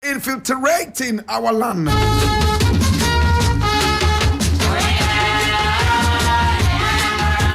infiltrating our land.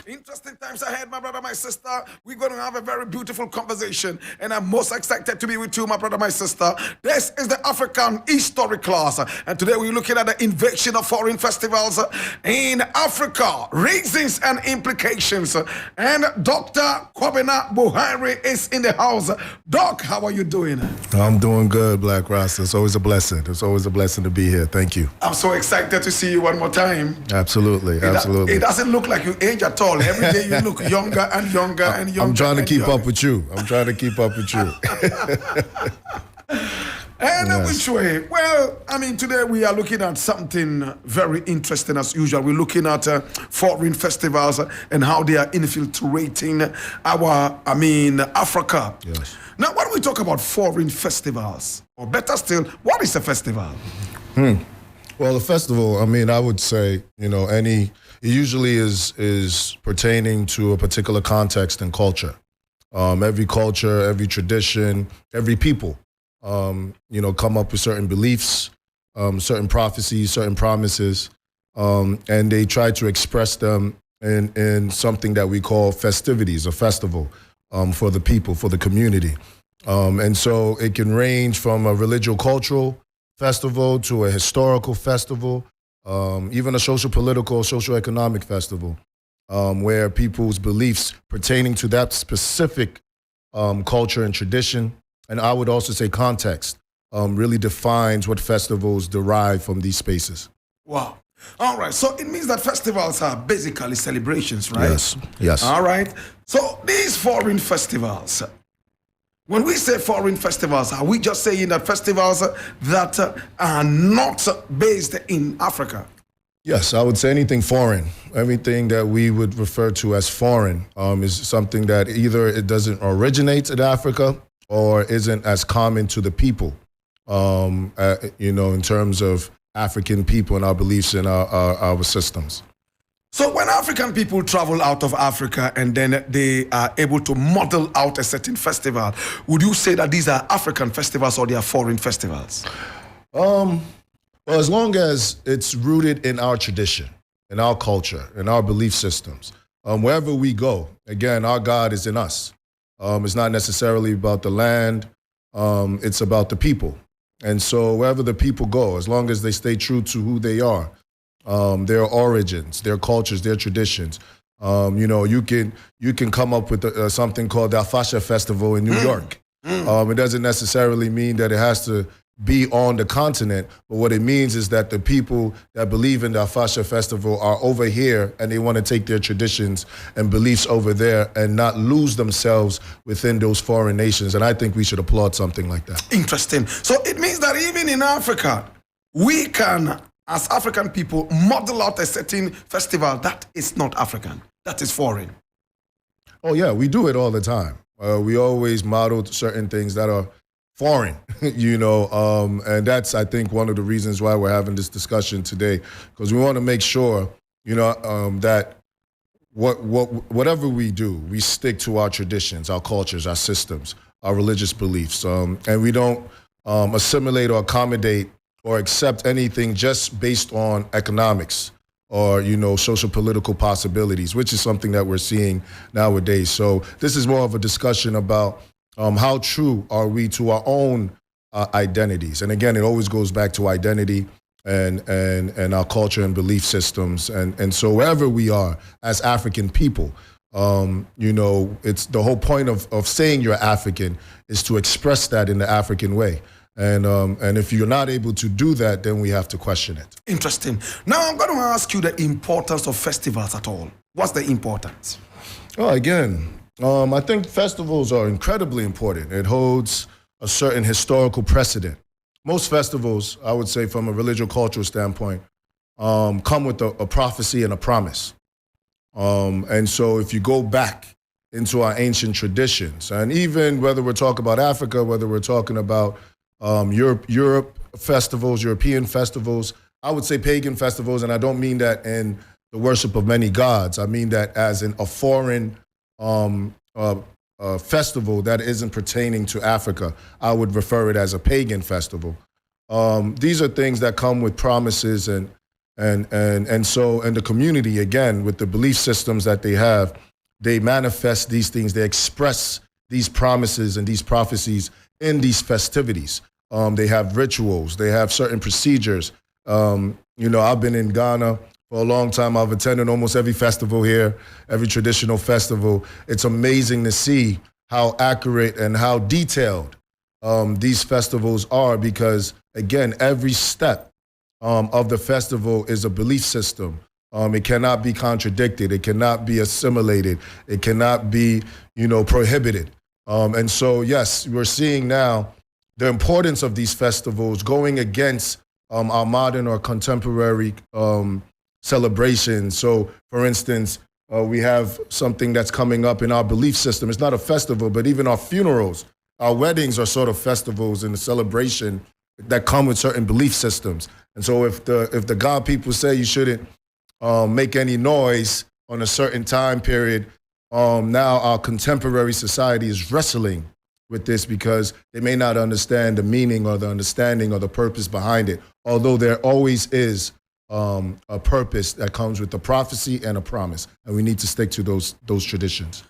Interesting times ahead, my brother, my sister. We're going to have a very beautiful conversation, and I'm most excited to be with you, my brother, my sister. This is the African History class, and today we're looking at the invasion of foreign festivals in Africa, reasons and implications. And Dr. Kobina Bouhairie is in the house. Doc, how are you doing? I'm doing good, Black Rasta. It's always a blessing. It's always a blessing to be here. Thank you. I'm so excited to see you one more time. Absolutely, absolutely. It doesn't look like you age at all. Every day you look younger and younger and younger. I'm trying to keep up with you. I'm trying to keep up with you. And which way? Well, I mean, today we are looking at something very interesting as usual. We're looking at foreign festivals and how they are infiltrating our, Africa. Yes. Now, when we talk about foreign festivals, or better still, what is a festival? Well, a festival, I would say, it usually is pertaining to a particular context and culture. Every culture, every tradition, every people, come up with certain beliefs, certain prophecies, certain promises, and they try to express them in something that we call festivities, a festival for the people, for the community. And so it can range from a religio-cultural festival to a historical festival, even a social-political, social-economic festival, where people's beliefs pertaining to that specific culture and tradition, and I would also say context, really defines what festivals derive from these spaces. Wow. All right. So it means that festivals are basically celebrations, right? Yes. Yes. All right. So these foreign festivals, when we say foreign festivals, are we just saying that festivals that are not based in Africa? Yes, I would say anything foreign. Everything that we would refer to as foreign is something that either it doesn't originate in Africa or isn't as common to the people, in terms of African people and our beliefs and our systems. So when African people travel out of Africa and then they are able to model out a certain festival, would you say that these are African festivals or they are foreign festivals? Well, as long as it's rooted in our tradition, in our culture, in our belief systems, wherever we go, again, our God is in us. It's not necessarily about the land, it's about the people. And so wherever the people go, as long as they stay true to who they are, their origins, their cultures, their traditions. You can come up with something called the Afasha Festival in New York. It doesn't necessarily mean that it has to be on the continent, but what it means is that the people that believe in the Afasha Festival are over here and they want to take their traditions and beliefs over there and not lose themselves within those foreign nations. And I think we should applaud something like that. Interesting. So it means that even in Africa, we can, as African people, model out a certain festival that is not African, that is foreign. Oh yeah, we do it all the time. We always model certain things that are foreign, and that's, I think, one of the reasons why we're having this discussion today, because we want to make sure, that whatever we do, we stick to our traditions, our cultures, our systems, our religious beliefs, and we don't assimilate or accommodate or accept anything just based on economics or, social political possibilities, which is something that we're seeing nowadays. So this is more of a discussion about how true are we to our own identities. And again, it always goes back to identity and our culture and belief systems. And so wherever we are as African people, it's the whole point of saying you're African is to express that in the African way. And if you're not able to do that, then we have to question it. Interesting. Now I'm going to ask you the importance of festivals at all. What's the importance? Oh, again, I think festivals are incredibly important. It holds a certain historical precedent. Most festivals, I would say from a religious-cultural standpoint, come with a prophecy and a promise. And so if you go back into our ancient traditions, and even whether we're talking about Africa, whether we're talking about Europe festivals, European festivals, I would say pagan festivals, and I don't mean that in the worship of many gods. I mean that as in a foreign festival that isn't pertaining to Africa. I would refer it as a pagan festival. These are things that come with promises and so in the community, again, with the belief systems that they have, they manifest these things, they express these promises and these prophecies in these festivities. They have rituals, they have certain procedures. I've been in Ghana for a long time. I've attended almost every festival here, every traditional festival. It's amazing to see how accurate and how detailed these festivals are because, again, every step of the festival is a belief system. It cannot be contradicted. It cannot be assimilated. It cannot be, prohibited. And so, yes, we're seeing now the importance of these festivals going against our modern or contemporary celebrations. So, for instance, we have something that's coming up in our belief system. It's not a festival, but even our funerals, our weddings are sort of festivals in the celebration that come with certain belief systems. And so if the God people say you shouldn't make any noise on a certain time period, now our contemporary society is wrestling with this because they may not understand the meaning or the understanding or the purpose behind it, although there always is a purpose that comes with a prophecy and a promise, and we need to stick to those traditions.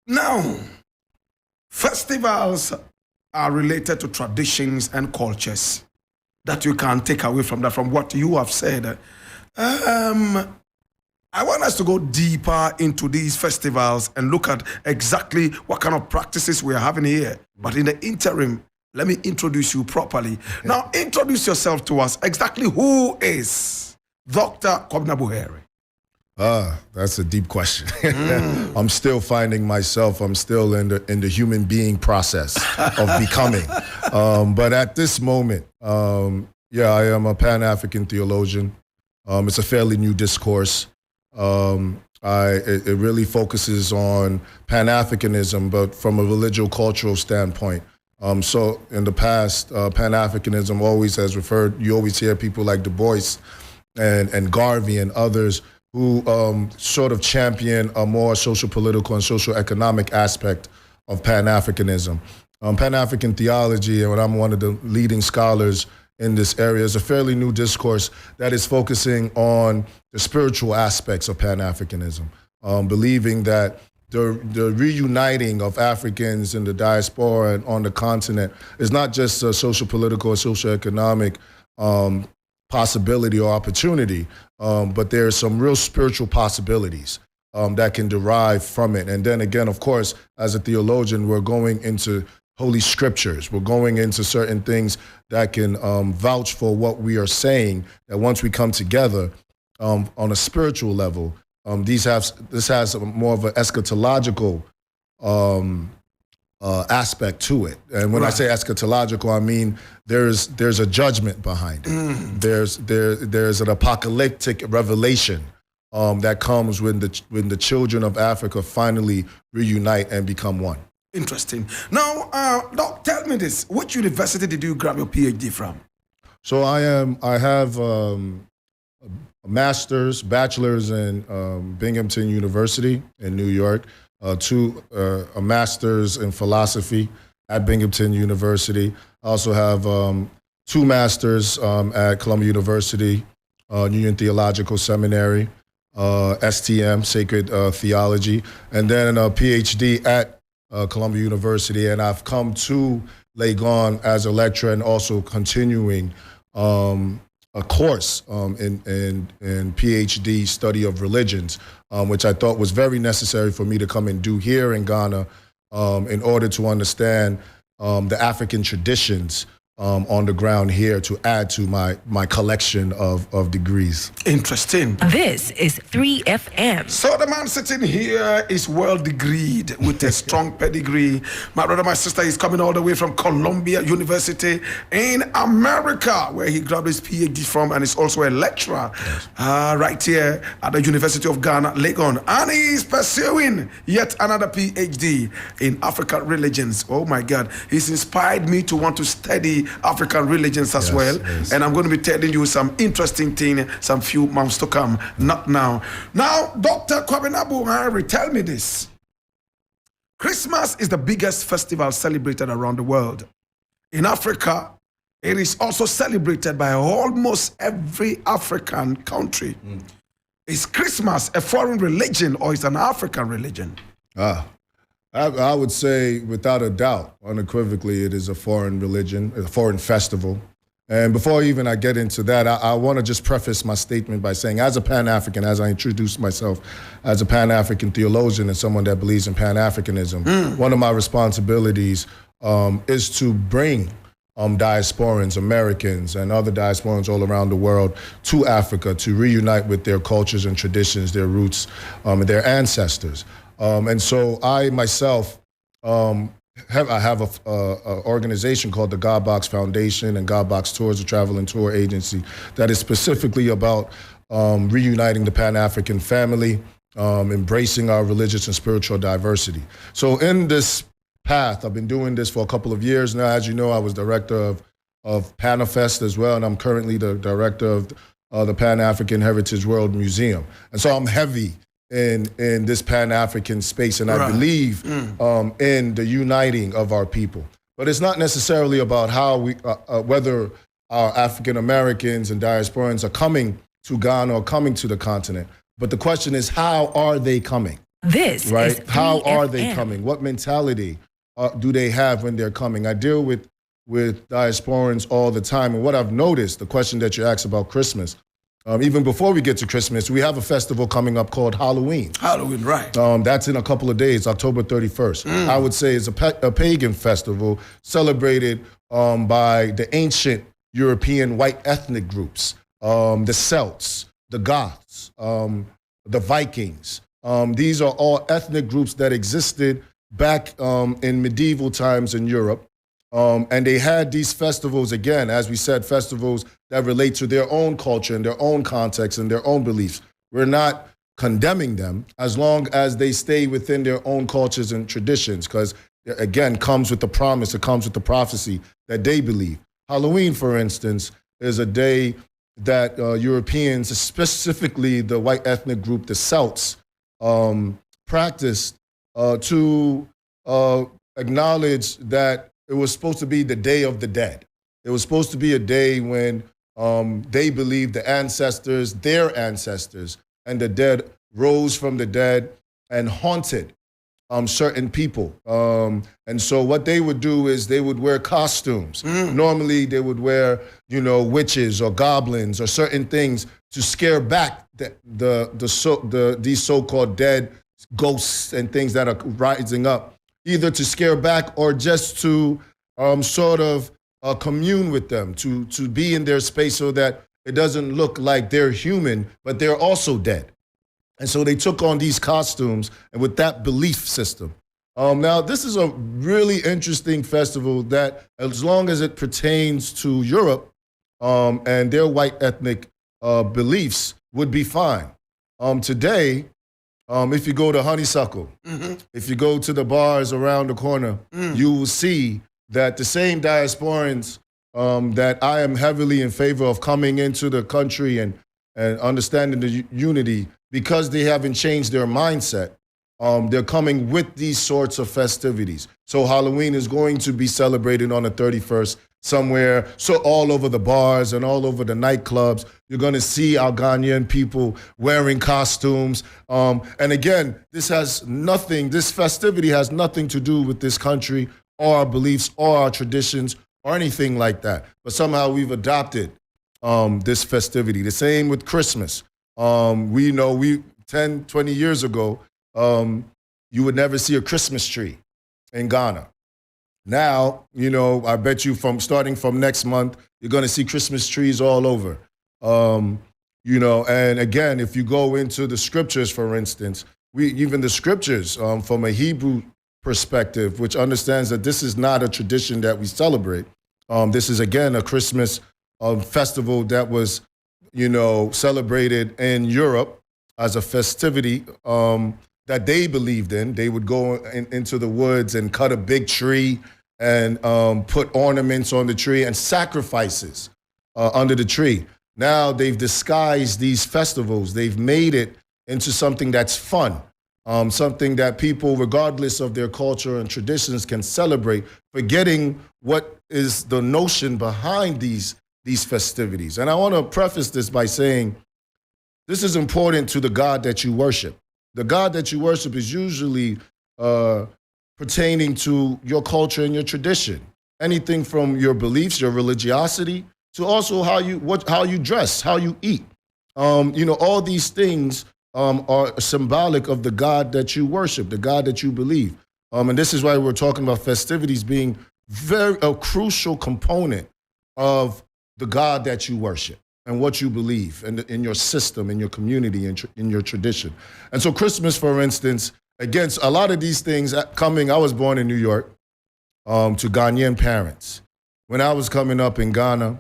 Now, festivals are related to traditions and cultures that you can't take away from that, from what you have said. I want us to go deeper into these festivals and look at exactly what kind of practices we are having here. But in the interim, let me introduce you properly. Now, introduce yourself to us. Exactly who is Dr. Kobina Bouhairie? That's a deep question. I'm still finding myself. I'm still in the human being process of becoming. But at this moment, I am a Pan-African theologian. It's a fairly new discourse. It really focuses on Pan-Africanism, but from a religious-cultural standpoint. So in the past, Pan-Africanism always has referred, you always hear people like Du Bois and Garvey and others who sort of champion a more social, political, and social economic aspect of Pan-Africanism. Pan-African theology, and I'm one of the leading scholars in this area, is a fairly new discourse that is focusing on the spiritual aspects of Pan-Africanism, believing that the reuniting of Africans in the diaspora and on the continent is not just a social, political, or social economic possibility or opportunity, but there's some real spiritual possibilities that can derive from it. And then again, of course, as a theologian, we're going into Holy Scriptures. We're going into certain things that can vouch for what we are saying, that once we come together on a spiritual level, this has more of an eschatological aspect to it. And when I say eschatological, I mean there's a judgment behind it. There's an apocalyptic revelation that comes when the children of Africa finally reunite and become one. Interesting. Now, Doc, tell me this. Which university did you grab your PhD from? So I have a master's, bachelor's in Binghamton University in New York, a master's in philosophy at Binghamton University. I also have 2 masters at Columbia University, Union Theological Seminary, STM, Sacred Theology, and then a PhD at Columbia University, and I've come to Legon as a lecturer and also continuing a course in PhD study of religions, which I thought was very necessary for me to come and do here in Ghana in order to understand the African traditions on the ground here to add to my collection of degrees. Interesting. This is 3FM. So the man sitting here is well-degreed with a strong pedigree. My brother, my sister, is coming all the way from Columbia University in America, where he grabbed his PhD from, and is also a lecturer right here at the University of Ghana, Legon. And he's pursuing yet another PhD in African religions. Oh my God. He's inspired me to want to study African religions as well. Yes. And I'm going to be telling you some interesting thing some few months to come, not now. Now, Dr. Kobina Bouhairie, tell me this. Christmas is the biggest festival celebrated around the world. In Africa, it is also celebrated by almost every African country. Is Christmas a foreign religion or is it an African religion? I would say, without a doubt, unequivocally, it is a foreign religion, a foreign festival. And before even I get into that, I want to just preface my statement by saying, as a Pan-African, as I introduce myself as a Pan-African theologian and someone that believes in Pan-Africanism, one of my responsibilities is to bring diasporans, Americans, and other diasporans all around the world to Africa to reunite with their cultures and traditions, their roots, and their ancestors. And so I myself have an organization called the God Box Foundation and God Box Tours, a travel and tour agency that is specifically about reuniting the Pan-African family, embracing our religious and spiritual diversity. So in this path, I've been doing this for a couple of years now. As you know, I was director of Panafest as well, and I'm currently the director of the Pan-African Heritage World Museum. And so I'm heavy in this Pan-African space, and I believe in the uniting of our people. But it's not necessarily about how we, whether our African Americans and diasporans are coming to Ghana or coming to the continent. But the question is, how are they coming? This right? is How are 3FM. they coming? What mentality do they have when they're coming? I deal with diasporans all the time, and what I've noticed, the question that you asked about Christmas, even before we get to Christmas, we have a festival coming up called Halloween. Halloween, right. That's in a couple of days, October 31st. I would say it's a pagan festival celebrated by the ancient European white ethnic groups, the Celts, the Goths, the Vikings. These are all ethnic groups that existed back in medieval times in Europe. And they had these festivals, again, as we said, festivals that relate to their own culture and their own context and their own beliefs. We're not condemning them as long as they stay within their own cultures and traditions, because, again, comes with the promise, it comes with the prophecy that they believe. Halloween, for instance, is a day that Europeans, specifically the white ethnic group, the Celts, practiced to acknowledge that it was supposed to be the Day of the Dead. It was supposed to be a day when they believed the ancestors, their ancestors, and the dead rose from the dead and haunted certain people. And so what they would do is they would wear costumes. Normally they would wear, witches or goblins or certain things to scare back these so-called dead ghosts and things that are rising up, either to scare back or just to commune with them, to be in their space so that it doesn't look like they're human, but they're also dead. And so they took on these costumes and with that belief system. Now, this is a really interesting festival that, as long as it pertains to Europe and their white ethnic beliefs, would be fine. Today, if you go to Honeysuckle, if you go to the bars around the corner, you will see that the same diasporans that I am heavily in favor of coming into the country and understanding the unity, because they haven't changed their mindset, they're coming with these sorts of festivities. So Halloween is going to be celebrated on the 31st somewhere. So all over the bars and all over the nightclubs, you're going to see our Ghanaian people wearing costumes. And again, this festivity has nothing to do with this country or our beliefs or our traditions or anything like that. But somehow we've adopted this festivity. The same with Christmas. We know 10, 20 years ago, you would never see a Christmas tree in Ghana. Now, I bet you starting from next month, you're going to see Christmas trees all over. And again, if you go into the scriptures, for instance, even the scriptures from a Hebrew perspective, which understands that this is not a tradition that we celebrate. This is, again, a Christmas festival that was, celebrated in Europe as a festivity that they believed in. They would go into the woods and cut a big tree and put ornaments on the tree and sacrifices under the tree. Now they've disguised these festivals. They've made it into something that's fun. something that people, regardless of their culture and traditions, can celebrate, forgetting what is the notion behind these festivities. And I want to preface this by saying this is important to the God that you worship. The God that you worship is usually pertaining to your culture and your tradition. Anything from your beliefs, your religiosity, to also how you dress, how you eat. All these things are symbolic of the God that you worship, the God that you believe. And this is why we're talking about festivities being a crucial component of the God that you worship and what you believe in your system, in your community, in your tradition. And so Christmas, for instance, against a lot of these things I was born in New York to Ghanaian parents. When I was coming up in Ghana,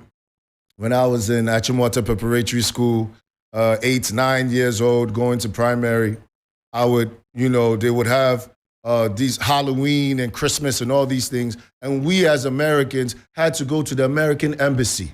when I was in Achimota Preparatory School, 8, 9 years old, going to primary, they would have these Halloween and Christmas and all these things. And we as Americans had to go to the American embassy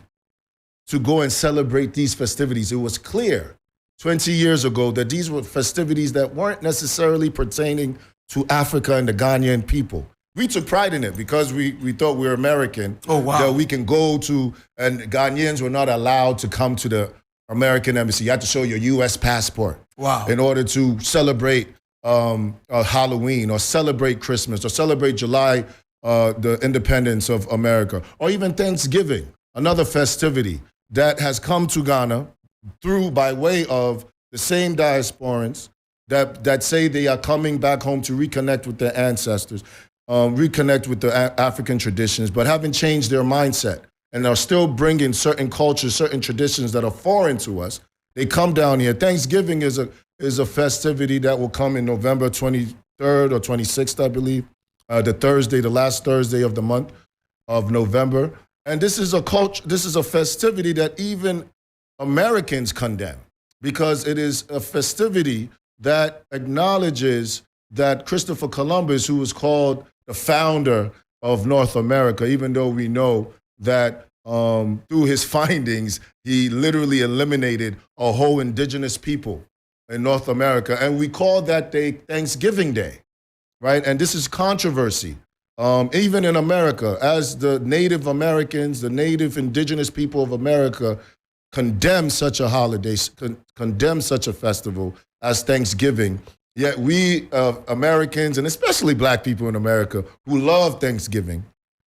to go and celebrate these festivities. It was clear 20 years ago that these were festivities that weren't necessarily pertaining to Africa and the Ghanaian people. We took pride in it because we thought we were American. Oh, wow. That we can go to, and Ghanaians were not allowed to come to the American embassy. You had to show your U.S. passport. Wow. In order to celebrate Halloween or celebrate Christmas or celebrate July, the independence of America, or even Thanksgiving, another festivity that has come to Ghana by way of the same diasporans that say they are coming back home to reconnect with their ancestors, reconnect with the African traditions, but haven't changed their mindset and are still bringing certain cultures, certain traditions that are foreign to us. They come down here. Thanksgiving is a festivity that will come in November 23rd or 26th, I believe, the last Thursday of the month of November. And this is a festivity that even Americans condemn because it is a festivity that acknowledges that Christopher Columbus, who was called the founder of North America, even though we know that through his findings, he literally eliminated a whole indigenous people in North America. And we call that day Thanksgiving Day, right? And this is controversy. Even in America, as the Native Americans, the Native indigenous people of America condemn such a holiday, condemn such a festival as Thanksgiving, yet we Americans, and especially Black people in America who love Thanksgiving,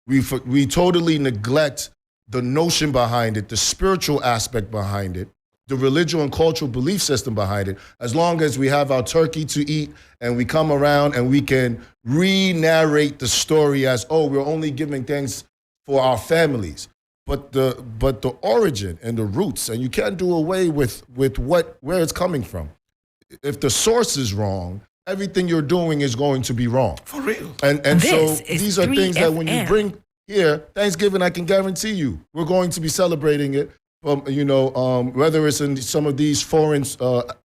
we totally neglect the notion behind it, the spiritual aspect behind it, the religious and cultural belief system behind it. As long as we have our turkey to eat and we come around and we can re-narrate the story as, we're only giving thanks for our families. But the origin and the roots, and you can't do away with where it's coming from. If the source is wrong, everything you're doing is going to be wrong. For real. And so these are things that when you bring here, Thanksgiving, I can guarantee you, we're going to be celebrating it. Whether it's in some of these foreign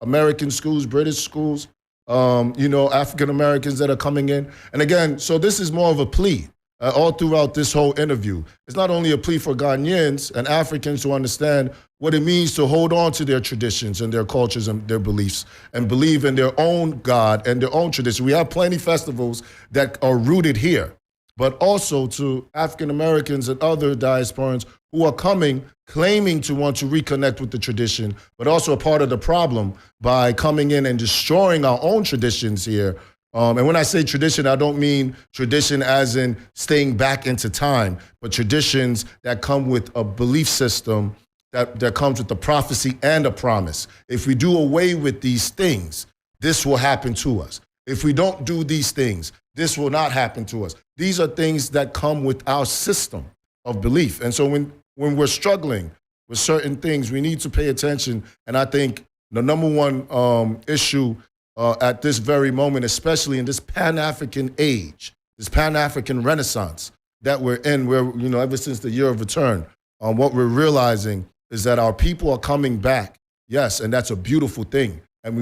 American schools, British schools, African Americans that are coming in. And again, so this is more of a plea all throughout this whole interview. It's not only a plea for Ghanaians and Africans to understand what it means to hold on to their traditions and their cultures and their beliefs and believe in their own God and their own tradition. We have plenty of festivals that are rooted here, but also to African Americans and other diasporans who are coming, claiming to want to reconnect with the tradition, but also a part of the problem by coming in and destroying our own traditions here. And when I say tradition, I don't mean tradition as in staying back into time, but traditions that come with a belief system that comes with a prophecy and a promise. If we do away with these things, this will happen to us. If we don't do these things, this will not happen to us. These are things that come with our system of belief. And so when we're struggling with certain things, we need to pay attention. And I think the number one issue at this very moment, especially in this Pan-African age, this Pan-African Renaissance that we're in, where, ever since the year of return, what we're realizing is that our people are coming back. Yes, and that's a beautiful thing. And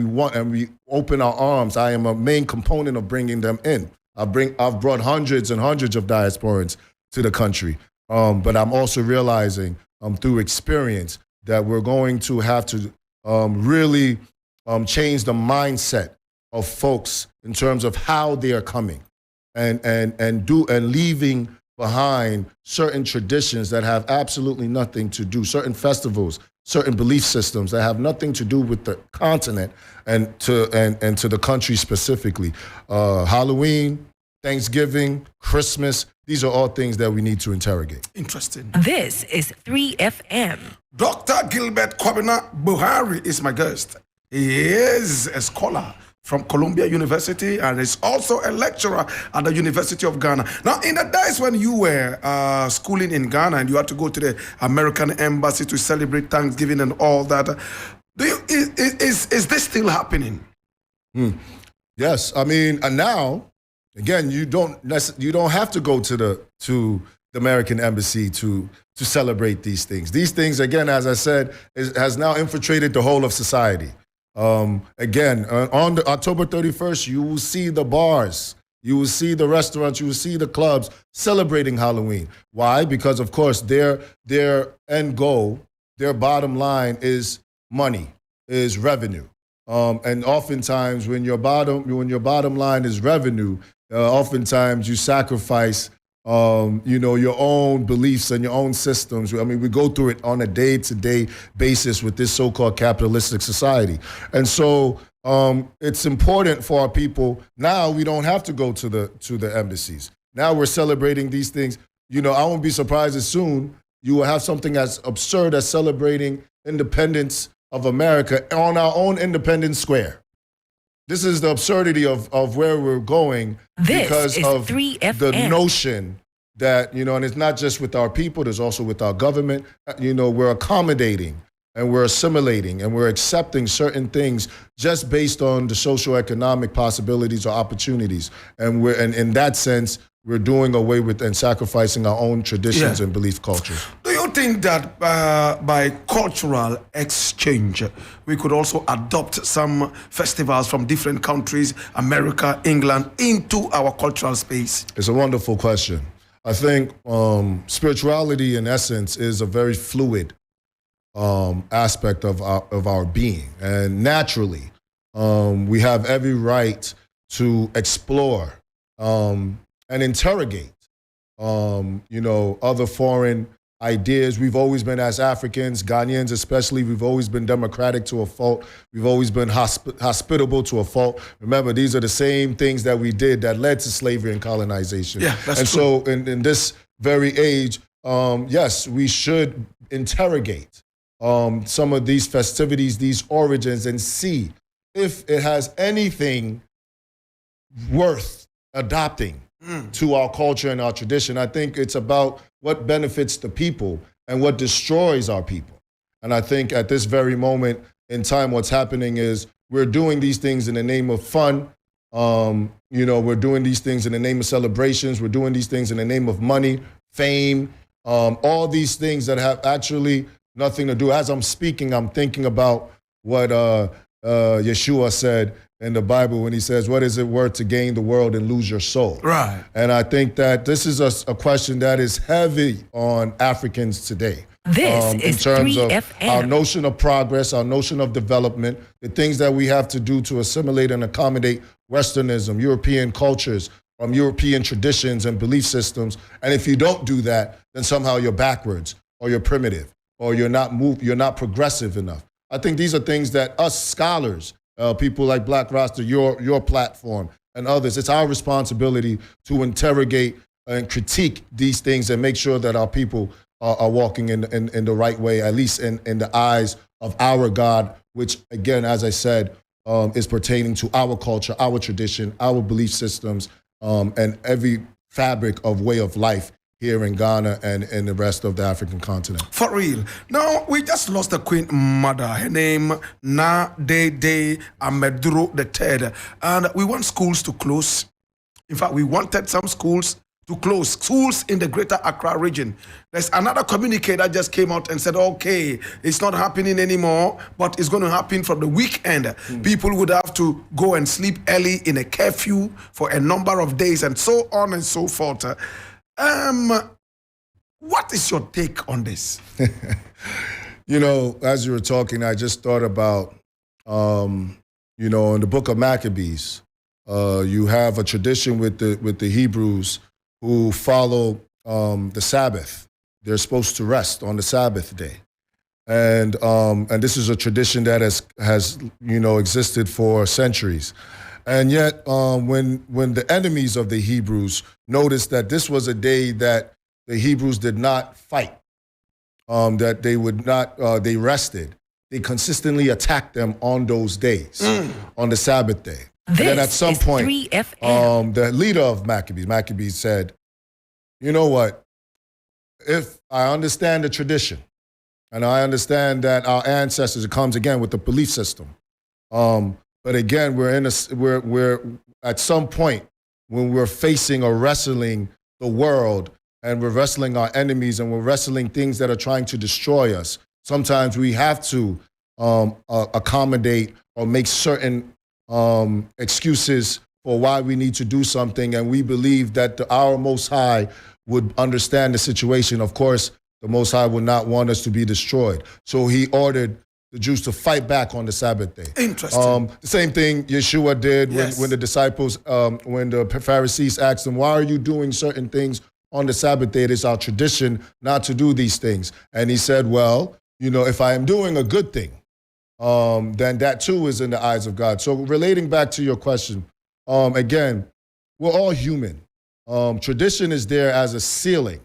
we open our arms. I am a main component of bringing them in. I've brought hundreds and hundreds of diasporans to the country. But I'm also realizing through experience that we're going to have to really change the mindset of folks in terms of how they are coming and leaving behind certain traditions that have absolutely nothing to do, certain festivals, certain belief systems that have nothing to do with the continent and to the country specifically. Halloween, Thanksgiving, Christmas, these are all things that we need to interrogate. Interesting. This is 3FM. Dr. Gilbert Kobina Bouhairie is my guest. He is a scholar from Columbia University and is also a lecturer at the University of Ghana. Now, in the days when you were schooling in Ghana and you had to go to the American embassy to celebrate Thanksgiving and all that, is this still happening? Yes, I mean, and now, again, you don't have to go to the American embassy to celebrate these things. These things, again, as I said, has now infiltrated the whole of society. Again, on October 31st, you will see the bars, you will see the restaurants, you will see the clubs celebrating Halloween. Why? Because, of course, their end goal, their bottom line is money, is revenue. And oftentimes, when your bottom line is revenue, oftentimes you sacrifice your own beliefs and your own systems. I mean, we go through it on a day-to-day basis with this so-called capitalistic society. And so it's important for our people. Now we don't have to go to the embassies. Now we're celebrating these things. I won't be surprised as soon you will have something as absurd as celebrating independence of America on our own Independence Square. This is the absurdity of where we're going because of 3FM. the notion that, and it's not just with our people, there's also with our government. We're accommodating and we're assimilating and we're accepting certain things just based on the socioeconomic possibilities or opportunities. And in that sense, we're doing away with and sacrificing our own traditions and belief cultures. Do you think that by cultural exchange, we could also adopt some festivals from different countries, America, England, into our cultural space? It's a wonderful question. I think spirituality, in essence, is a very fluid aspect of our being. And naturally, we have every right to explore and interrogate, other foreign ideas. We've always been, as Africans, Ghanaians especially, we've always been democratic to a fault. We've always been hospitable to a fault. Remember, these are the same things that we did that led to slavery and colonization. Yeah, that's and true. So in this very age, yes, we should interrogate some of these festivities, these origins, and see if it has anything worth adopting to our culture and our tradition. I think it's about what benefits the people and what destroys our people. And I think at this very moment in time, what's happening is we're doing these things in the name of fun. We're doing these things in the name of celebrations. We're doing these things in the name of money, fame, all these things that have actually nothing to do. As I'm speaking, I'm thinking about what Yeshua said in the Bible when he says, what is it worth to gain the world and lose your soul? Right. And I think that this is a question that is heavy on Africans today. This in is terms 3FM. of our notion of progress, our notion of development, the things that we have to do to assimilate and accommodate Westernism, European cultures, European traditions and belief systems. And if you don't do that, then somehow you're backwards or you're primitive or you're not progressive enough. I think these are things that us scholars, people like Black Rasta, your platform, and others, it's our responsibility to interrogate and critique these things and make sure that our people are walking in the right way, at least in the eyes of our God, which, again, as I said, is pertaining to our culture, our tradition, our belief systems, and every fabric of way of life here in Ghana and in the rest of the African continent. For real. Now, we just lost a queen mother. Her name, Na Dede Ameduro III. And we want schools to close. In fact, we wanted some schools to close, schools in the greater Accra region. There's another communique that just came out and said, okay, it's not happening anymore, but it's going to happen from the weekend. People would have to go and sleep early in a curfew for a number of days and so on and so forth. What is your take on this? As you were talking, I just thought about you know, in the book of Maccabees, you have a tradition with the Hebrews who follow the Sabbath. They're supposed to rest on the Sabbath day. And this is a tradition that has existed for centuries. And yet, when the enemies of the Hebrews noticed that this was a day that the Hebrews did not fight, that they rested, they consistently attacked them on those days, on the Sabbath day. And then at some point, 3FM. The leader of Maccabees said, you know what, if I understand the tradition, and I understand that our ancestors, it comes again with the belief system. But again, we're at some point when we're facing or wrestling the world, and we're wrestling our enemies, and we're wrestling things that are trying to destroy us. Sometimes we have to accommodate or make certain excuses for why we need to do something, and we believe that our Most High would understand the situation. Of course, the Most High would not want us to be destroyed. So he ordered the Jews to fight back on the Sabbath day. Interesting. The same thing Yeshua did when the disciples, when the Pharisees asked him, why are you doing certain things on the Sabbath day? It is our tradition not to do these things. And he said, well, if I am doing a good thing, then that too is in the eyes of God. So relating back to your question, again, we're all human. Tradition is there as a ceiling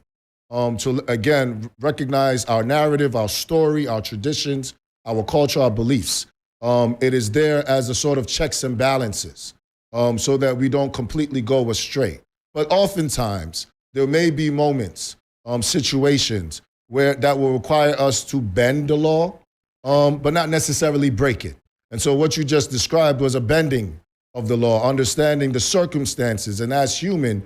to, again, recognize our narrative, our story, our traditions, our culture, our beliefs. It is there as a sort of checks and balances so that we don't completely go astray. But oftentimes, there may be moments, situations that will require us to bend the law, but not necessarily break it. And so what you just described was a bending of the law, understanding the circumstances. And as human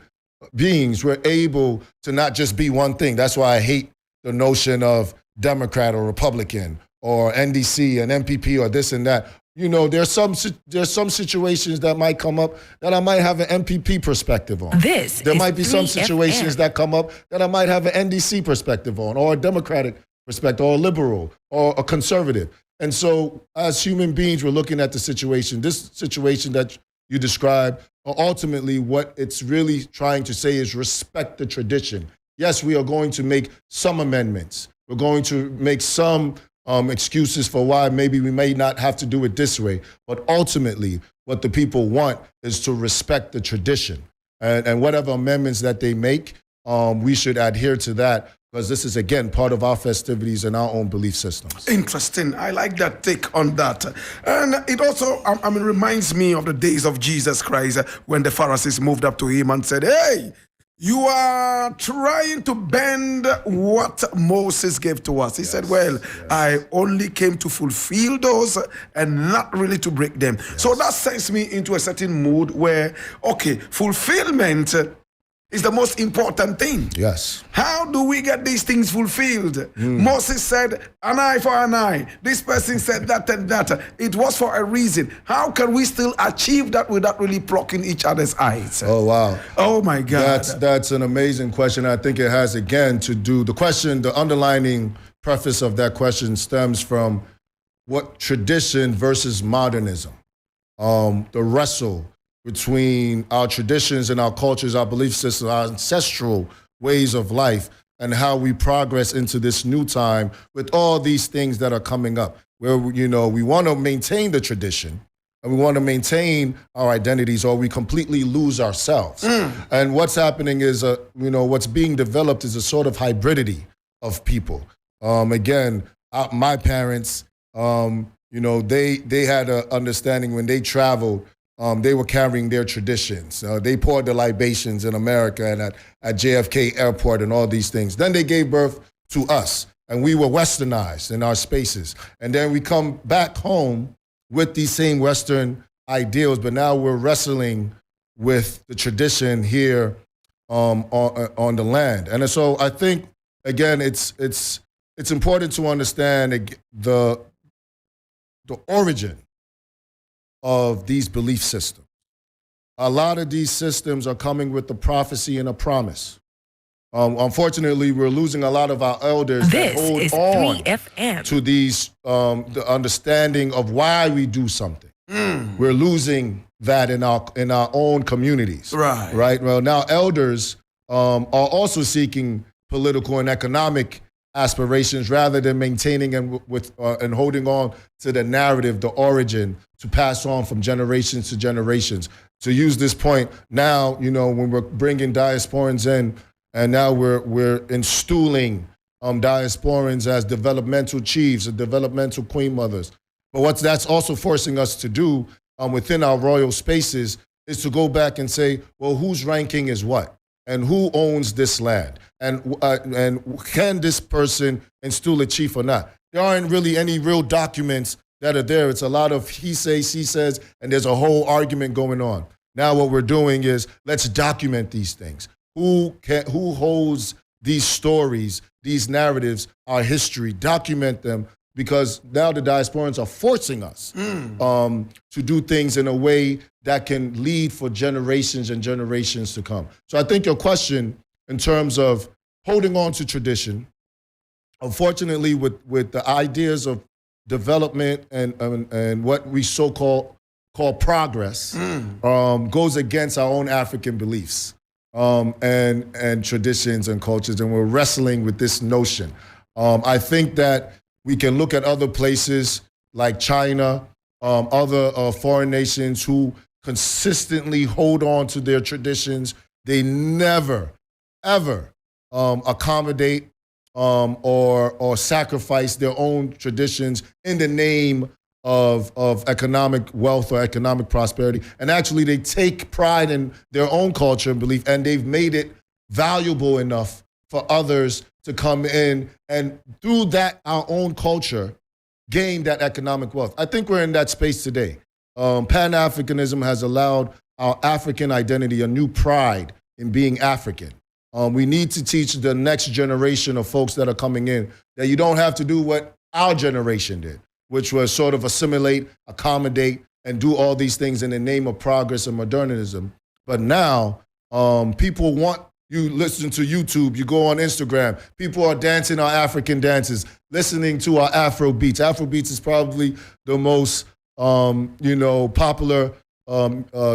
beings, we're able to not just be one thing. That's why I hate the notion of Democrat or Republican or NDC and MPP or this and that. There's some situations that might come up that I might have an MPP perspective on. There might be some situations that come up that I might have an NDC perspective on, or a Democratic perspective, or a liberal, or a conservative. And so as human beings, we're looking at the situation. This situation that you described, ultimately what it's really trying to say is respect the tradition. Yes, we are going to make some amendments. We're going to make some excuses for why maybe we may not have to do it this way. But ultimately, what the people want is to respect the tradition. And whatever amendments that they make, we should adhere to that, because this is, again, part of our festivities and our own belief systems. Interesting. I like that take on that. And it also reminds me of the days of Jesus Christ when the Pharisees moved up to him and said, hey, you are trying to bend what Moses gave to us. He said, well, I only came to fulfill those and not really to break them. So that sends me into a certain mood where, okay, fulfillment is the most important thing. Yes. How do we get these things fulfilled? Moses said, an eye for an eye. This person said that and that. It was for a reason. How can we still achieve that without really plucking each other's eyes? Oh, wow. Oh, my God. That's an amazing question. I think it has, again, to do, the underlining preface of that question stems from what tradition versus modernism, the wrestle between our traditions and our cultures, our belief systems, our ancestral ways of life, and how we progress into this new time with all these things that are coming up, where, we want to maintain the tradition and we want to maintain our identities, or we completely lose ourselves. And what's happening is, what's being developed is a sort of hybridity of people. Again, my parents, they had an understanding when they traveled. They were carrying their traditions. They poured the libations in America and at JFK Airport and all these things. Then they gave birth to us, and we were westernized in our spaces. And then we come back home with these same Western ideals, but now we're wrestling with the tradition here on the land. And so I think, again, it's important to understand the origin of these belief systems. A lot of these systems are coming with a prophecy and a promise. Unfortunately, we're losing a lot of our elders that hold on 3FM. To these, the understanding of why we do something. We're losing that in our own communities. Right. Right. Well, now elders are also seeking political and economic aspirations rather than maintaining and holding on to the narrative, the origin, to pass on from generations to generations. To use this point now, when we're bringing diasporans in, and now we're installing diasporans as developmental chiefs and developmental queen mothers. But what that's also forcing us to do within our royal spaces is to go back and say, well, whose ranking is what? And who owns this land? And can this person instill a chief or not? There aren't really any real documents that are there. It's a lot of he says, she says, and there's a whole argument going on. Now what we're doing is let's document these things. Who holds these stories, these narratives, our history, document them, because now the diasporans are forcing us to do things in a way that can lead for generations and generations to come. So I think your question in terms of holding on to tradition, unfortunately with the ideas of development and what we call progress goes against our own African beliefs and traditions and cultures, and we're wrestling with this notion. I think that we can look at other places like China, other foreign nations who consistently hold on to their traditions. They never, ever accommodate or sacrifice their own traditions in the name of economic wealth or economic prosperity. And actually, they take pride in their own culture and belief, and they've made it valuable enough for others to come in and through that, our own culture, gain that economic wealth. I think we're in that space today. Pan-Africanism has allowed our African identity a new pride in being African. We need to teach the next generation of folks that are coming in that you don't have to do what our generation did, which was sort of assimilate, accommodate, and do all these things in the name of progress and modernism. But now, people want, you listen to YouTube, you go on Instagram, people are dancing our African dances, listening to our Afro beats. Afro beats is probably the most, popular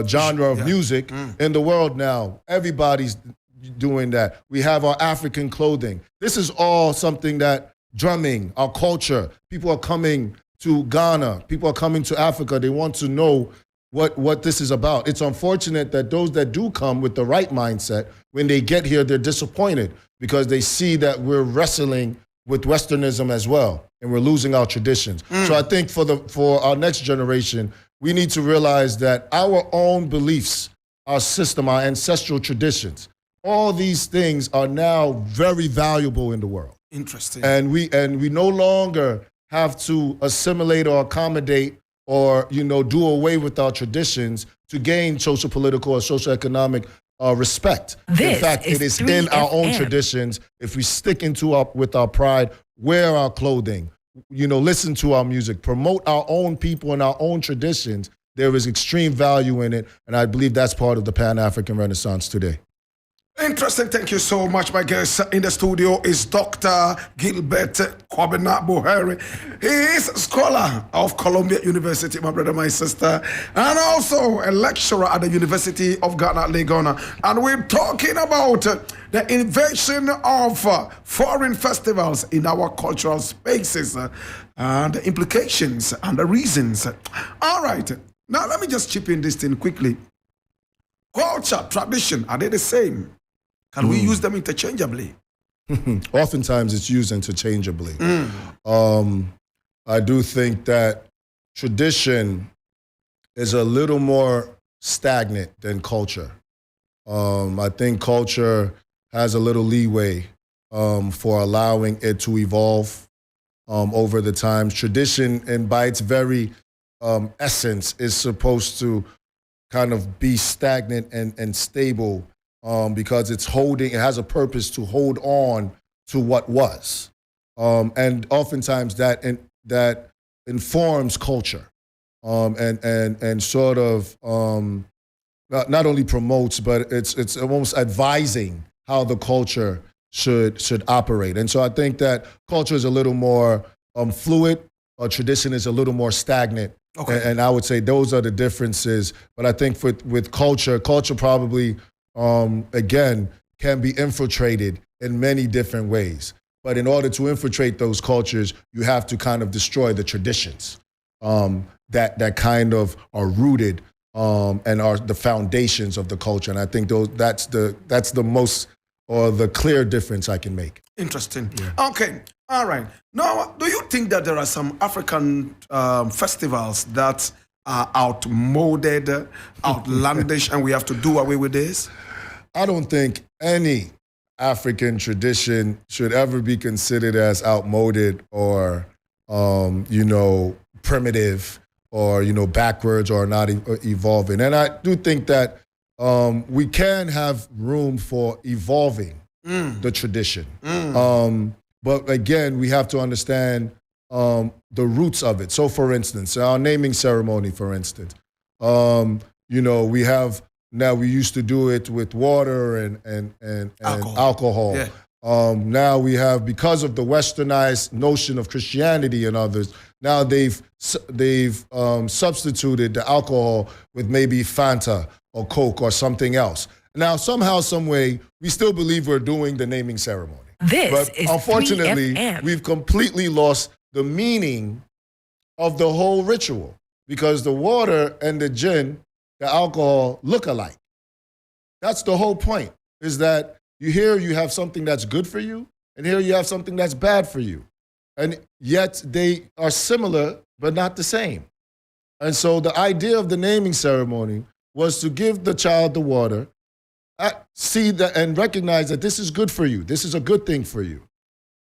genre of music in the world now. Everybody's doing that. We have our African clothing. This is all something that drumming, our culture, people are coming to Ghana, people are coming to Africa. They want to know what this is about. It's unfortunate that those that do come with the right mindset, when they get here, they're disappointed because they see that we're wrestling with Westernism as well, and we're losing our traditions. So I think for our next generation, we need to realize that our own beliefs, our system, our ancestral traditions, all these things are now very valuable in the world. Interesting. And we no longer have to assimilate or accommodate or do away with our traditions to gain social, political, or socioeconomic respect. In fact, it is in our own traditions. If we stick with our pride, wear our clothing, listen to our music, promote our own people and our own traditions, there is extreme value in it, and I believe that's part of the Pan-African Renaissance today. Interesting. Thank you so much. My guest in the studio is Dr. Gilbert Kobina Bouhairie. He is a scholar of Columbia University, my brother, my sister, and also a lecturer at the University of Ghana, Legon. And we're talking about the invasion of foreign festivals in our cultural spaces and the implications and the reasons. All right. Now, let me just chip in this thing quickly. Culture, tradition, are they the same? Can we use them interchangeably? Oftentimes it's used interchangeably. I do think that tradition is a little more stagnant than culture. I think culture has a little leeway for allowing it to evolve over the times. Tradition, and by its very essence, is supposed to kind of be stagnant and stable because it has a purpose to hold on to what was. And oftentimes that informs culture and sort of not only promotes, but it's almost advising how the culture should operate. And so I think that culture is a little more fluid, tradition is a little more stagnant. Okay. And I would say those are the differences. But I think with culture probably, again, can be infiltrated in many different ways. But in order to infiltrate those cultures, you have to kind of destroy the traditions that kind of are rooted and are the foundations of the culture. And I think that's the most or the clear difference I can make. Interesting. Yeah. Okay. All right. Now, do you think that there are some African festivals that are outmoded, outlandish, and we have to do away with this? I don't think any African tradition should ever be considered as outmoded or, primitive or, backwards or not evolving. And I do think that we can have room for evolving the tradition. But again, we have to understand the roots of it. So for instance, our naming ceremony, for instance, we have, now we used to do it with water and alcohol. Yeah. Now we have, because of the westernized notion of Christianity and others, now they've substituted the alcohol with maybe Fanta or Coke or something else. Now, somehow, some way, we still believe we're doing the naming ceremony. But unfortunately, 3FM. we've completely lost the meaning of the whole ritual because the water and the gin, the alcohol, look alike. That's the whole point, is that you have something that's good for you, and here you have something that's bad for you. And yet they are similar, but not the same. And so the idea of the naming ceremony was to give the child the water, see that and recognize that this is good for you. This is a good thing for you.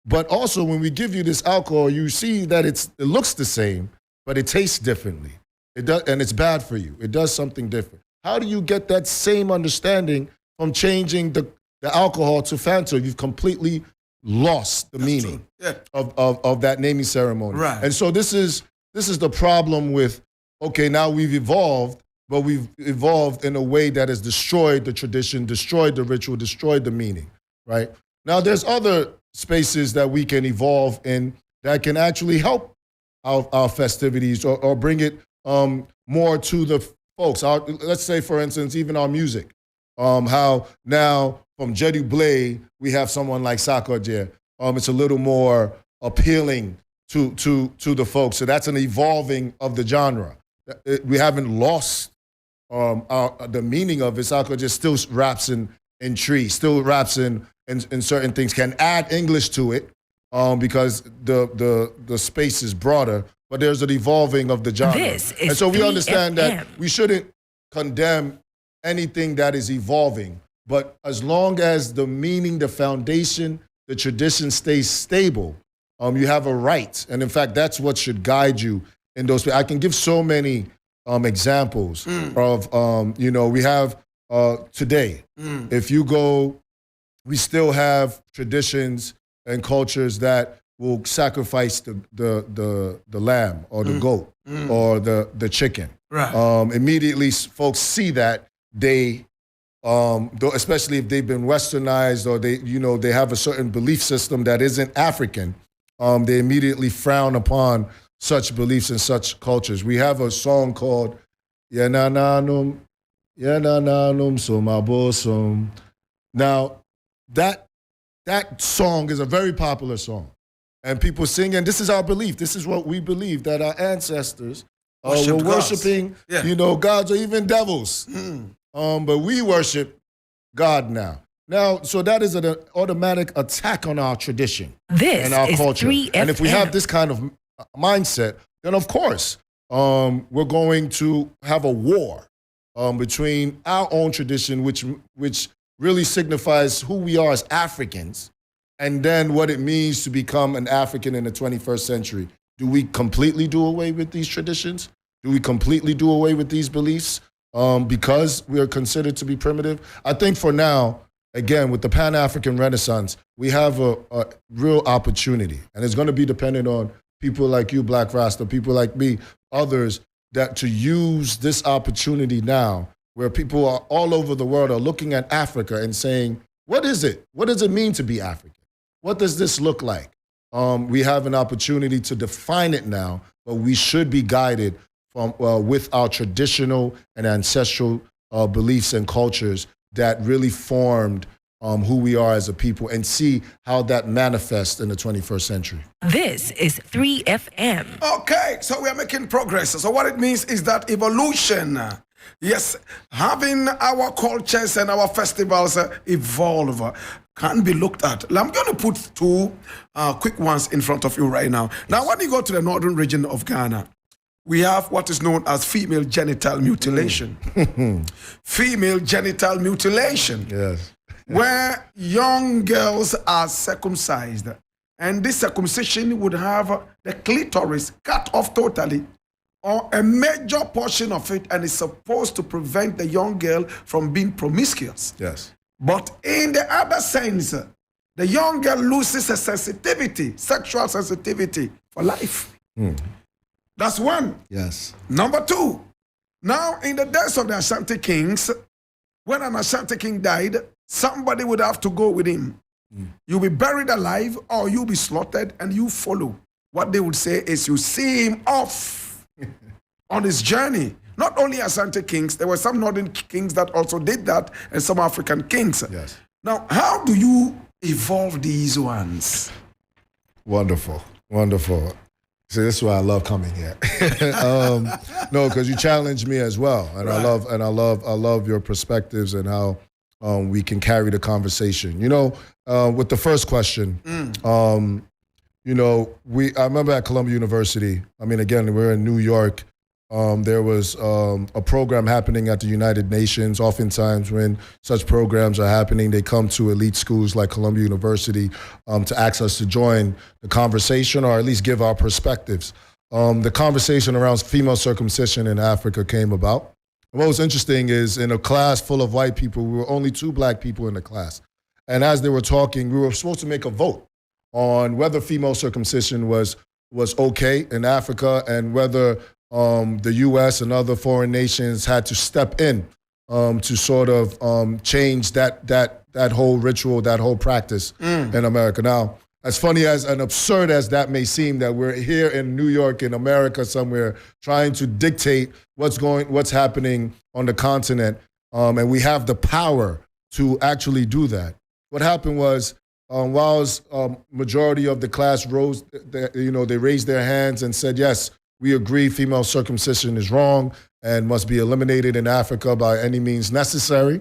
But also when we give you this alcohol, you see that it looks the same, but it tastes differently. It does, and it's bad for you. It does something different. How do you get that same understanding from changing the alcohol to Fanta? You've completely lost the meaning of that naming ceremony. Right. And so this is the problem with, okay, now we've evolved, but we've evolved in a way that has destroyed the tradition, destroyed the ritual, destroyed the meaning, right? Now, there's other spaces that we can evolve in that can actually help our festivities or bring it more to the folks. Let's say, for instance, even our music. How now from Jedu Blay, we have someone like Sarkodie. It's a little more appealing to the folks. So that's an evolving of the genre. We haven't lost the meaning of it. Sarkodie still raps in tree, still raps in certain things, can add English to it because the space is broader, but there's an evolving of the genre. And so we understand that we shouldn't condemn anything that is evolving, but as long as the meaning, the foundation, the tradition stays stable, you have a right. And in fact, that's what should guide you in those. I can give so many examples of, we have today, if you go, we still have traditions and cultures that will sacrifice the lamb or the goat or the chicken. Right. Immediately, folks see that they, especially if they've been westernized or they have a certain belief system that isn't African, they immediately frown upon such beliefs and such cultures. We have a song called Yanananum, Yanananum Somabosum. Now, that song is a very popular song. And people sing, and this is our belief. This is what we believe, that our ancestors were worshiping, gods or even devils. But we worship God now. So that is an automatic attack on our tradition and our culture. 3FM. And if we have this kind of mindset, then of course we're going to have a war between our own tradition, which really signifies who we are as Africans, and then what it means to become an African in the 21st century. Do we completely do away with these traditions? Do we completely do away with these beliefs because we are considered to be primitive? I think for now, again, with the Pan-African Renaissance, we have a real opportunity. And it's going to be dependent on people like you, Black Rasta, people like me, others, that to use this opportunity now where people are all over the world are looking at Africa and saying, what is it? What does it mean to be African? What does this look like? we have an opportunity to define it now, but we should be guided from with our traditional and ancestral beliefs and cultures that really formed who we are as a people, and see how that manifests in the 21st century. This is 3FM. Okay, so we are making progress. So what it means is that evolution, yes, having our cultures and our festivals evolve can be looked at. I'm going to put two quick ones in front of you right now. Now, when you go to the northern region of Ghana, we have what is known as female genital mutilation. Female genital mutilation. Yes. Where young girls are circumcised. And this circumcision would have the clitoris cut off totally, or a major portion of it, and is supposed to prevent the young girl from being promiscuous. Yes. But in the other sense, the young girl loses her sensitivity, sexual sensitivity for life. That's one. Yes. Number two, now in the days of the Ashanti kings, when an Ashanti king died, somebody would have to go with him. You'll be buried alive or you'll be slaughtered, and you follow. What they would say is you see him off on his journey. Not only Ashanti kings, there were some northern kings that also did that, and some African kings. Yes. Now, how do you evolve these ones? Wonderful. Wonderful. See, this is why I love coming here. No, because you challenge me as well, and Right. I love your perspectives and how we can carry the conversation. You know, with the first question, you know, I remember at Columbia University. I mean, again, we're in New York. There was a program happening at the United Nations. Oftentimes when such programs are happening, they come to elite schools like Columbia University to ask us to join the conversation, or at least give our perspectives. The conversation around female circumcision in Africa came about. And what was interesting is, in a class full of white people, we were only 2 black people in the class. And as they were talking, we were supposed to make a vote on whether female circumcision was okay in Africa, and whether the U.S. and other foreign nations had to step in to sort of change that whole ritual, that whole practice in America. Now, as funny as and absurd as that may seem, that we're here in New York, in America somewhere, trying to dictate what's happening on the continent, and we have the power to actually do that. What happened was, whilst majority of the class they raised their hands and said, yes, we agree female circumcision is wrong and must be eliminated in Africa by any means necessary.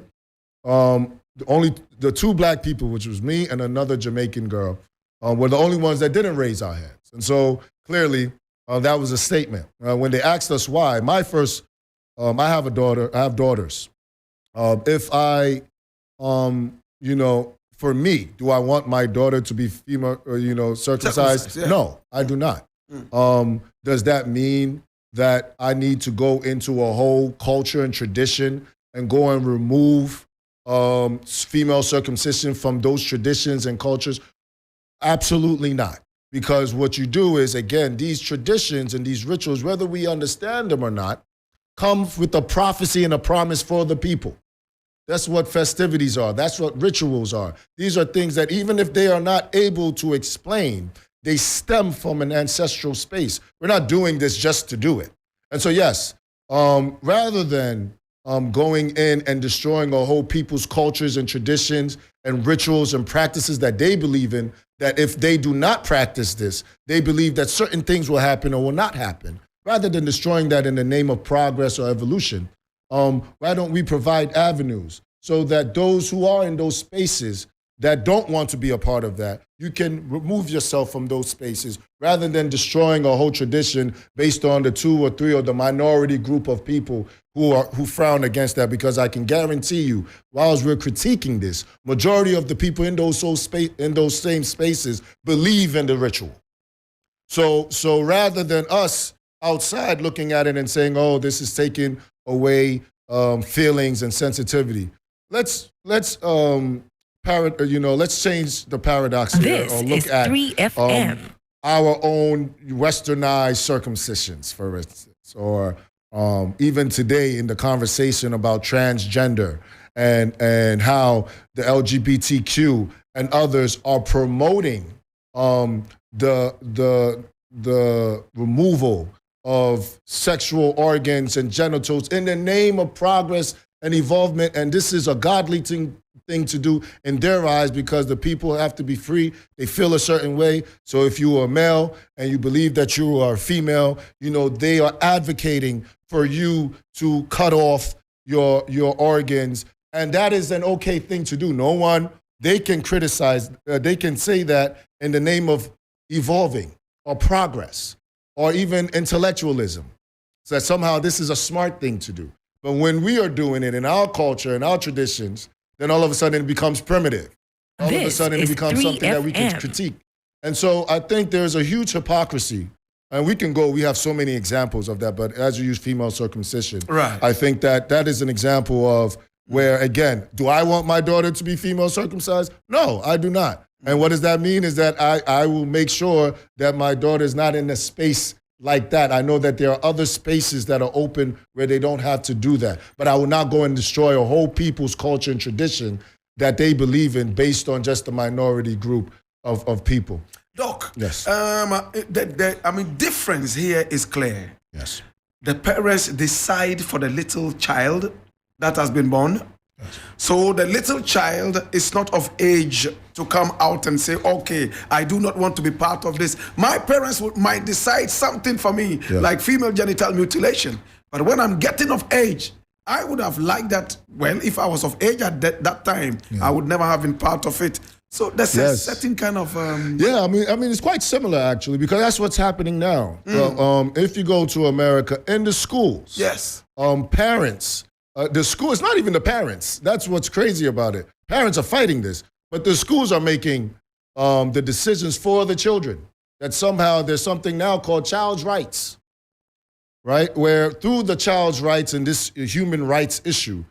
Only the 2 black people, which was me and another Jamaican girl, were the only ones that didn't raise our hands. And so clearly that was a statement. When they asked us why, my first, I have daughters. If I, for me, do I want my daughter to be female, circumcised? Yeah. No, I do not. Does that mean that I need to go into a whole culture and tradition and go and remove female circumcision from those traditions and cultures? Absolutely not. Because what you do is, again, these traditions and these rituals, whether we understand them or not, come with a prophecy and a promise for the people. That's what festivities are. That's what rituals are. These are things that, even if they are not able to explain, they stem from an ancestral space. We're not doing this just to do it. And so, yes, rather than going in and destroying a whole people's cultures and traditions and rituals and practices that they believe in, that if they do not practice this, they believe that certain things will happen or will not happen. Rather than destroying that in the name of progress or evolution, why don't we provide avenues so that those who are in those spaces that don't want to be a part of that, you can remove yourself from those spaces rather than destroying a whole tradition based on the 2 or 3 or the minority group of people who frown against that. Because I can guarantee you, whilst we're critiquing this, majority of the people in those same spaces believe in the ritual. So rather than us outside looking at it and saying, oh, this is taking away feelings and sensitivity, let's change the paradox here, This or look is at 3FM. our own westernized circumcisions, for instance, or even today in the conversation about transgender and how the LGBTQ and others are promoting the removal of sexual organs and genitals in the name of progress and evolvement, and this is a godly thing to do in their eyes because the people have to be free. They feel a certain way. So if you are male and you believe that you are female, they are advocating for you to cut off your organs, and that is an okay thing to do. No one, they can criticize, they can say that in the name of evolving or progress or even intellectualism. So that somehow this is a smart thing to do. But when we are doing it in our culture and our traditions, then all of a sudden it becomes primitive. All of a sudden it becomes something that we can critique. And so I think there's a huge hypocrisy. And we have so many examples of that, but as you use female circumcision, right. I think that is an example of where, again, do I want my daughter to be female circumcised? No, I do not. And what does that mean is that I will make sure that my daughter is not in a space like that. I know that there are other spaces that are open where they don't have to do that. But I will not go and destroy a whole people's culture and tradition that they believe in based on just a minority group of people. Doc, yes. Difference here is clear. Yes. The parents decide for the little child that has been born. Yes. So the little child is not of age to come out and say, okay, I do not want to be part of this. My parents might decide something for me, like female genital mutilation. But when I'm getting of age, I would have liked that. Well, if I was of age at that time, I would never have been part of it. So that's a certain kind of... Yeah, I mean, it's quite similar, actually, because that's what's happening now. If you go to America, in the schools, parents... the school, it's not even the parents. That's what's crazy about it. Parents are fighting this, but the schools are making the decisions for the children. That somehow there's something now called child's rights, right? Where through the child's rights and this human rights issue,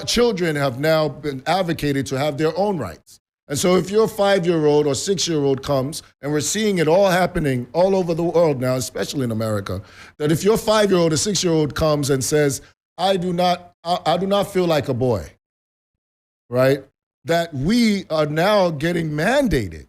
children have now been advocated to have their own rights. And so if your 5-year-old or 6-year-old comes, and we're seeing it all happening all over the world now, especially in America, that if your 5-year-old or 6-year-old comes and says, I do not feel like a boy, right? That we are now getting mandated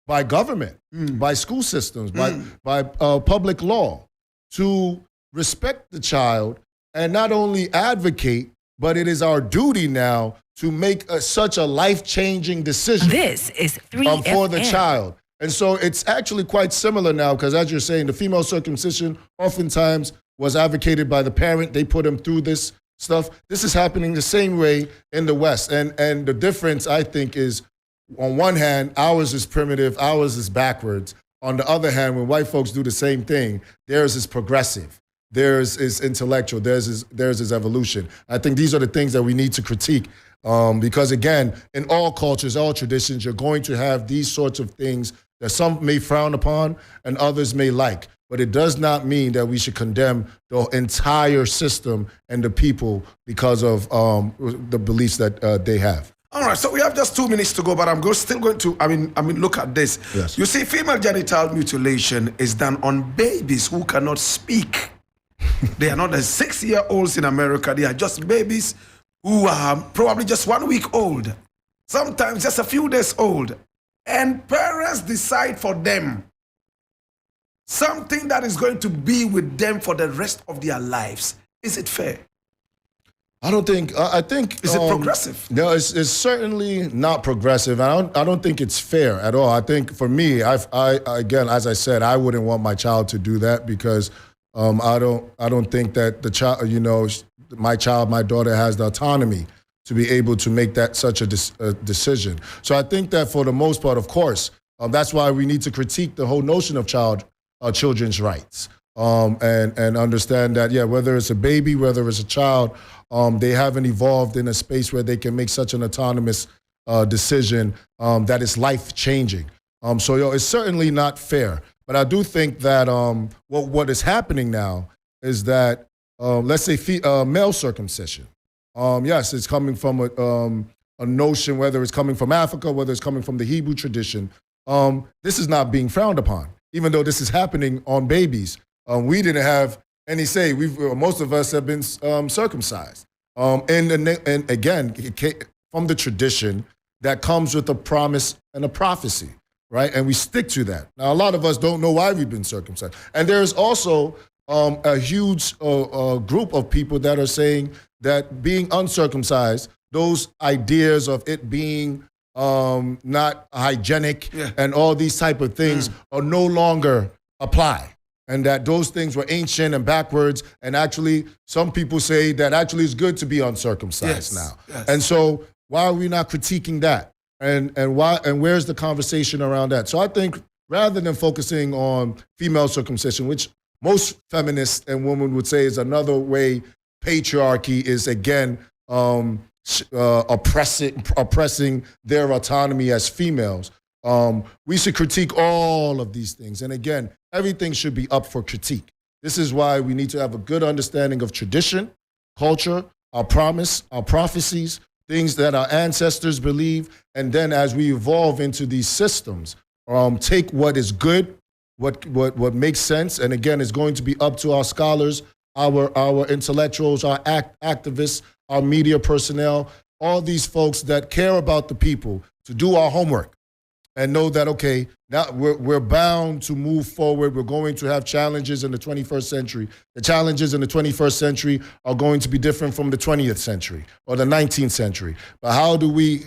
by government, by school systems, by public law to respect the child and not only advocate, but it is our duty now to make such a life-changing decision. This is 3FM. For the child. And so it's actually quite similar now because as you're saying, the female circumcision oftentimes was advocated by the parent. They put him through this stuff. This is happening the same way in the West. And the difference, I think, is on one hand, ours is primitive, ours is backwards. On the other hand, when white folks do the same thing, theirs is progressive. Theirs is intellectual. Theirs is evolution. I think these are the things that we need to critique because, again, in all cultures, all traditions, you're going to have these sorts of things that some may frown upon and others may like. But it does not mean that we should condemn the entire system and the people because of the beliefs that they have. All right, so we have just 2 minutes to go, but I'm still going to, look at this. Yes. You see, female genital mutilation is done on babies who cannot speak. They are not the 6-year-olds in America. They are just babies who are probably just 1 week old, sometimes just a few days old. And parents decide for them something that is going to be with them for the rest of their lives. Is it fair? I don't think. I think. Is it progressive? No, it's certainly not progressive. I don't think it's fair at all. I think for me, again, as I said, I wouldn't want my child to do that because I don't think that the child, my daughter has the autonomy to be able to make that such a decision. So I think that for the most part, of course, that's why we need to critique the whole notion of children's rights and understand that, whether it's a baby, whether it's a child, they haven't evolved in a space where they can make such an autonomous decision that is life-changing. So it's certainly not fair. But I do think that what is happening now is that, let's say, male circumcision. Yes, it's coming from a notion, whether it's coming from Africa, whether it's coming from the Hebrew tradition. This is not being frowned upon, even though this is happening on babies. We didn't have any say. Most of us have been circumcised. And again, it came from the tradition that comes with a promise and a prophecy, right? And we stick to that. Now, a lot of us don't know why we've been circumcised. And there's also a huge group of people that are saying that being uncircumcised, those ideas of it being not hygienic and all these type of things are no longer apply. And that those things were ancient and backwards. And actually, some people say that actually it's good to be uncircumcised now. Yes. And so why are we not critiquing that? And where's the conversation around that? So I think rather than focusing on female circumcision, which most feminists and women would say is another way patriarchy is again oppressing their autonomy as females, we should critique all of these things. And again, everything should be up for critique. This is why we need to have a good understanding of tradition, culture, our promise, our prophecies, things that our ancestors believe, and then as we evolve into these systems, take what is good, what makes sense, and again, it's going to be up to our scholars, our intellectuals, our activists, our media personnel, all these folks that care about the people to do our homework and know that, okay, now we're bound to move forward. We're going to have challenges in the 21st century. The challenges in the 21st century are going to be different from the 20th century or the 19th century. But how do we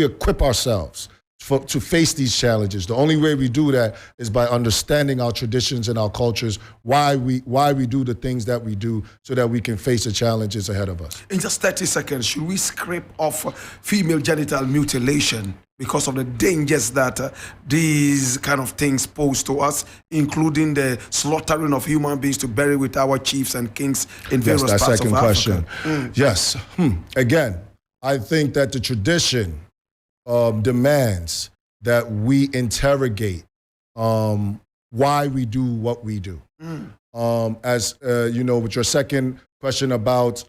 equip ourselves to face these challenges? The only way we do that is by understanding our traditions and our cultures, why we do the things that we do so that we can face the challenges ahead of us. In just 30 seconds, should we scrape off female genital mutilation because of the dangers that these kind of things pose to us, including the slaughtering of human beings to bury with our chiefs and kings in various Yes, that parts second of question. Africa? Yes. Again, I think that the tradition demands that we interrogate why we do what we do. As you know, with your second question about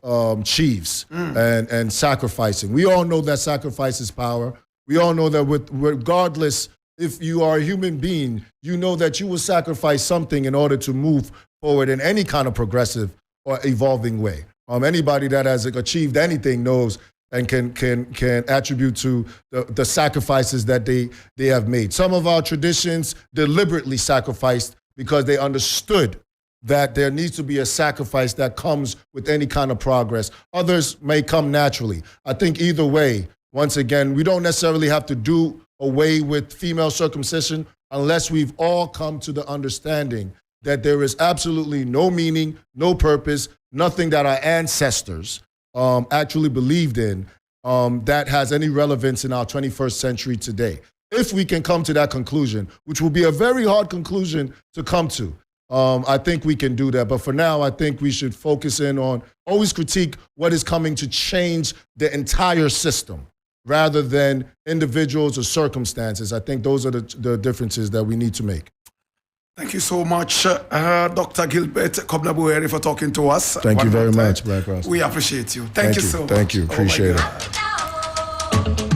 chiefs and sacrificing. We all know that sacrifice is power. We all know that regardless if you are a human being, you know that you will sacrifice something in order to move forward in any kind of progressive or evolving way. Anybody that has achieved anything knows and can attribute to the sacrifices that they have made. Some of our traditions deliberately sacrificed because they understood that there needs to be a sacrifice that comes with any kind of progress. Others may come naturally. I think either way, once again, we don't necessarily have to do away with female circumcision unless we've all come to the understanding that there is absolutely no meaning, no purpose, nothing that our ancestors actually believed in that has any relevance in our 21st century today. If we can come to that conclusion, which will be a very hard conclusion to come to, I think we can do that. But for now, I think we should focus in on always critique what is coming to change the entire system rather than individuals or circumstances. I think those are the differences that we need to make. Thank you so much, Dr. Gilbert Kobina Bouhairie, for talking to us. Thank you very much, Black Ross. We appreciate you. Thank you so much. Thank you. Appreciate it. God.